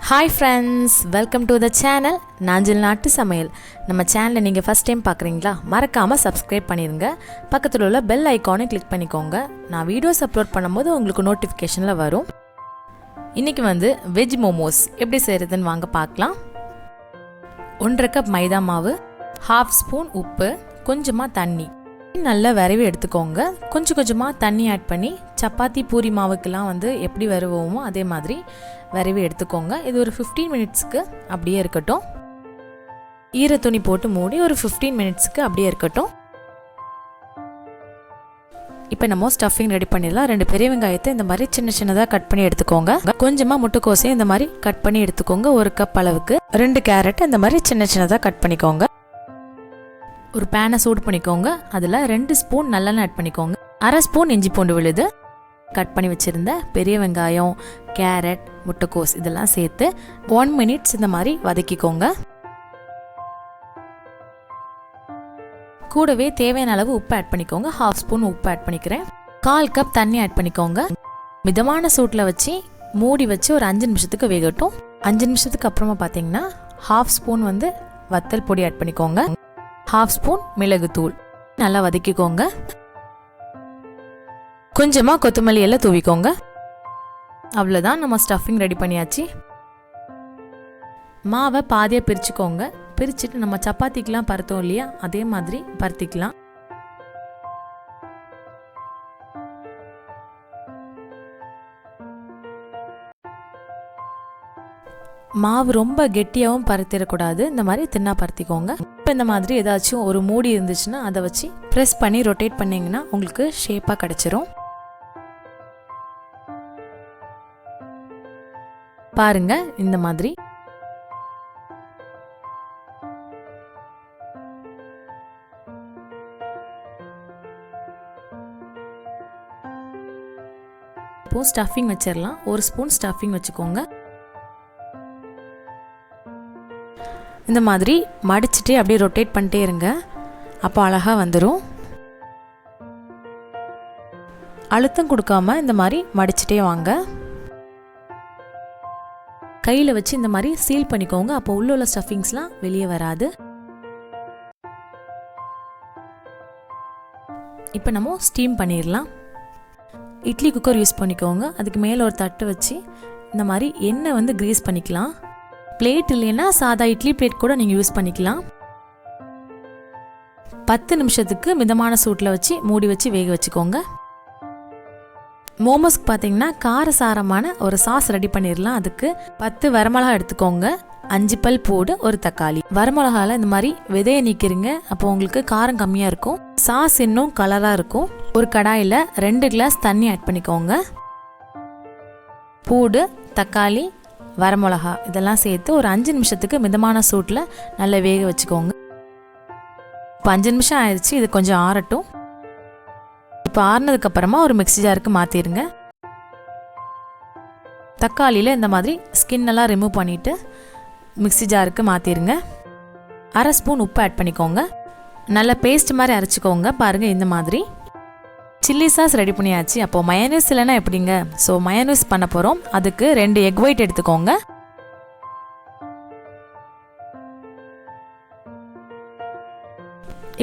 Hi friends, welcome to the channel Nanjil Naatu Samayal. நம்ம சேனலை நீங்கள் ஃபர்ஸ்ட் டைம் பார்க்குறீங்களா? மறக்காமல் சப்ஸ்கிரைப் பண்ணிடுங்க. பக்கத்தில் உள்ள பெல் ஐக்கானை கிளிக் பண்ணிக்கோங்க. நான் வீடியோஸ் அப்லோட் பண்ணும்போது உங்களுக்கு நோட்டிஃபிகேஷனில் வரும். இன்றைக்கி வெஜ் மோமோஸ் எப்படி செய்கிறதுன்னு வாங்க பார்க்கலாம். 1.5 கப் மைதா மாவு, 1/2 ஸ்பூன் உப்பு, கொஞ்சமாக தண்ணி நல்லா விரவி எடுத்துக்கோங்க. கொஞ்சமாக தண்ணி ஆட் பண்ணி சப்பாத்தி பூரி மாவுக்கெல்லாம் எப்படி விரவுவோமோ அதே மாதிரி விரவி எடுத்துக்கோங்க. இது ஒரு 15 மினிட்ஸ்க்கு அப்படியே இருக்கட்டும். ஈர துணி போட்டு மூடி ஒரு 15 மினிட்ஸ்க்கு அப்படியே இருக்கட்டும். இப்போ நம்ம ஸ்டஃபிங் ரெடி பண்ணிடலாம். 2 பெரிய வெங்காயத்தை இந்த மாதிரி சின்னதாக கட் பண்ணி எடுத்துக்கோங்க. கொஞ்சமாக முட்டைக்கோசையும் இந்த மாதிரி கட் பண்ணி எடுத்துக்கோங்க. 1 கப் அளவுக்கு 2 கேரட் இந்த மாதிரி சின்னதாக கட் பண்ணிக்கோங்க. ஒரு பேனை சூடு பண்ணிக்கோங்க. அதில் 2 ஸ்பூன் நல்லெண்ணெய் ஆட் பண்ணிக்கோங்க. 1/2 ஸ்பூன் இஞ்சி பூண்டு விழுது, கட் பண்ணி வச்சுருந்த பெரிய வெங்காயம், கேரட், முட்டைக்கோஸ் இதெல்லாம் சேர்த்து 1 மினிட்ஸ் இந்த மாதிரி வதக்கிக்கோங்க. கூடவே தேவையான அளவு உப்பு ஆட் பண்ணிக்கோங்க. 1/2 ஸ்பூன் உப்பு ஆட் பண்ணிக்கிறேன். 1/4 கப் தண்ணி ஆட் பண்ணிக்கோங்க. மிதமான சூட்டில் வச்சு மூடி வச்சு ஒரு 5 நிமிஷத்துக்கு வேகட்டும். 5 நிமிஷத்துக்கு அப்புறமா பார்த்தீங்கன்னா 1/2 ஸ்பூன் வத்தல் பொடி ஆட் பண்ணிக்கோங்க. 1/2 ஸ்பூன் மிளகுத்தூள் நல்லா வதக்கிக்கோங்க. கொஞ்சமாக கொத்தமல்லி எல்லாம் தூவிக்கோங்க. அவ்வளோதான், நம்ம ஸ்டஃபிங் ரெடி பண்ணியாச்சு. மாவை பாதியாக பிரிச்சுக்கோங்க. பிரிச்சுட்டு நம்ம சப்பாத்திக்கெலாம் பருத்தோம் இல்லையா, அதே மாதிரி பருத்திக்கலாம். மாவு ரொம்ப கெட்டியாகவும் பருத்திடக்கூடாது, இந்த மாதிரி தின்னா பருத்திக்கோங்க. இப்போ இந்த மாதிரி ஏதாச்சும் ஒரு மூடி இருந்துச்சுன்னா அதை வச்சு ப்ரெஸ் பண்ணி ரொட்டேட் பண்ணிங்கன்னா உங்களுக்கு ஷேப்பாக கிடச்சிரும். பாருங்க இந்த மாதிரி. இப்போ ஸ்டஃபிங் வச்சிடலாம். 1 ஸ்பூன் ஸ்டஃபிங் வச்சுக்கோங்க. இந்த மாதிரி மடிச்சுட்டே அப்படியே ரொட்டேட் பண்ணிட்டே இருங்க, அப்போ அழகாக வந்துடும். அழுத்தம் கொடுக்காம இந்த மாதிரி மடிச்சுட்டே வாங்க. கையில் வச்சு இந்த மாதிரி சீல் பண்ணிக்கோங்க, அப்போ உள்ள ஸ்டஃபிங்ஸ்லாம் வெளியே வராது. இப்போ நம்ம ஸ்டீம் பண்ணிடலாம். இட்லி குக்கர் யூஸ் பண்ணிக்கோங்க. அதுக்கு மேலே ஒரு தட்டு வச்சு இந்த மாதிரி எண்ணெய் கிரீஸ் பண்ணிக்கலாம். பிளேட் இல்லைன்னா சாதா இட்லி பிளேட் கூட நீங்கள் யூஸ் பண்ணிக்கலாம். 10 நிமிஷத்துக்கு மிதமான சூட்டில் வச்சு மூடி வச்சு வேக வச்சுக்கோங்க. மோமோஸ்க்கு பார்த்தீங்கன்னா காரசாரமான ஒரு சாஸ் ரெடி பண்ணிடலாம். அதுக்கு 10 வரமிளகா எடுத்துக்கோங்க, 5 பல் பூண்டு, 1 தக்காளி. வரமிளகாவில் இந்த மாதிரி விதையை நீக்கிறீங்க, அப்போ உங்களுக்கு காரம் கம்மியாக இருக்கும், சாஸ் இன்னும் கலராக இருக்கும். ஒரு கடாயில் 2 கிளாஸ் தண்ணி ஆட் பண்ணிக்கோங்க. பூண்டு, தக்காளி, வரமிளகா இதெல்லாம் சேர்த்து ஒரு 5 நிமிஷத்துக்கு மிதமான சூட்டில் நல்லா வேக வச்சுக்கோங்க. இப்போ 5 நிமிஷம் ஆயிடுச்சு, இது கொஞ்சம் ஆறட்டும். இப்போ ஆறுனதுக்கப்புறமா ஒரு மிக்ஸி ஜாருக்கு மாற்றிடுங்க. தக்காளியில் இந்த மாதிரி ஸ்கின்னெல்லாம் ரிமூவ் பண்ணிவிட்டு மிக்ஸி ஜாருக்கு மாற்றிடுங்க. 1/2 ஸ்பூன் உப்பு ஆட் பண்ணிக்கோங்க. நல்லா பேஸ்ட் மாதிரி அரைச்சிக்கோங்க. பாருங்கள் இந்த மாதிரி. சில்லி சாஸ் ரெடி பண்ணியாச்சு. அப்போது மயோனைஸ் இல்லைன்னா எப்படிங்க? ஸோ மயோனைஸ் பண்ண போகிறோம். அதுக்கு 2 எக் ஒயிட் எடுத்துக்கோங்க.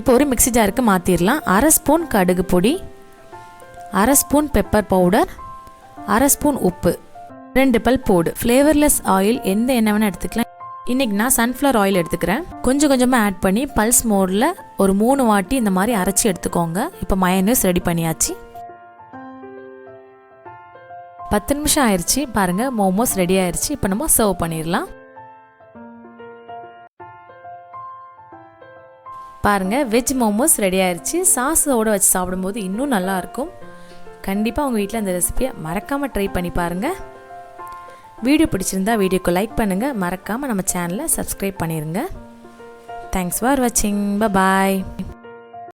இப்போ ஒரு மிக்ஸி ஜாருக்கு மாற்றிடலாம். 1/2 ஸ்பூன் கடுகு பொடி, 1/2 ஸ்பூன் பெப்பர் பவுடர், 1/2 ஸ்பூன் உப்பு, 2 பல் பூண்டு. ஃப்ளேவர்லெஸ் ஆயில் எந்த எண்ணெய் வேணால் எடுத்துக்கலாம். இன்றைக்கி நான் சன்ஃப்ளவர் ஆயில் எடுத்துக்கிறேன். கொஞ்சமாக ஆட் பண்ணி பல்ஸ் மோடில் ஒரு 3 வாட்டி இந்த மாதிரி அரைச்சி எடுத்துக்கோங்க. இப்போ மயோனைஸ் ரெடி பண்ணியாச்சு. 10 நிமிஷம் ஆயிடுச்சு. பாருங்கள் மோமோஸ் ரெடி ஆயிடுச்சு. இப்போ நம்ம சர்வ் பண்ணிடலாம். பாருங்கள் வெஜ் மோமோஸ் ரெடி ஆயிடுச்சு. சாஸோடு வச்சு சாப்பிடும்போது இன்னும் நல்லாயிருக்கும். கண்டிப்பாக உங்கள் வீட்டில் அந்த ரெசிபியை மறக்காமல் ட்ரை பண்ணி பாருங்கள். வீடியோ பிடிச்சிருந்தா வீடியோக்கு லைக் பண்ணுங்கள். மறக்காமல் நம்ம சேனலை சப்ஸ்கிரைப் பண்ணிடுங்க. தேங்க்ஸ் ஃபார் வாட்சிங். பாய்.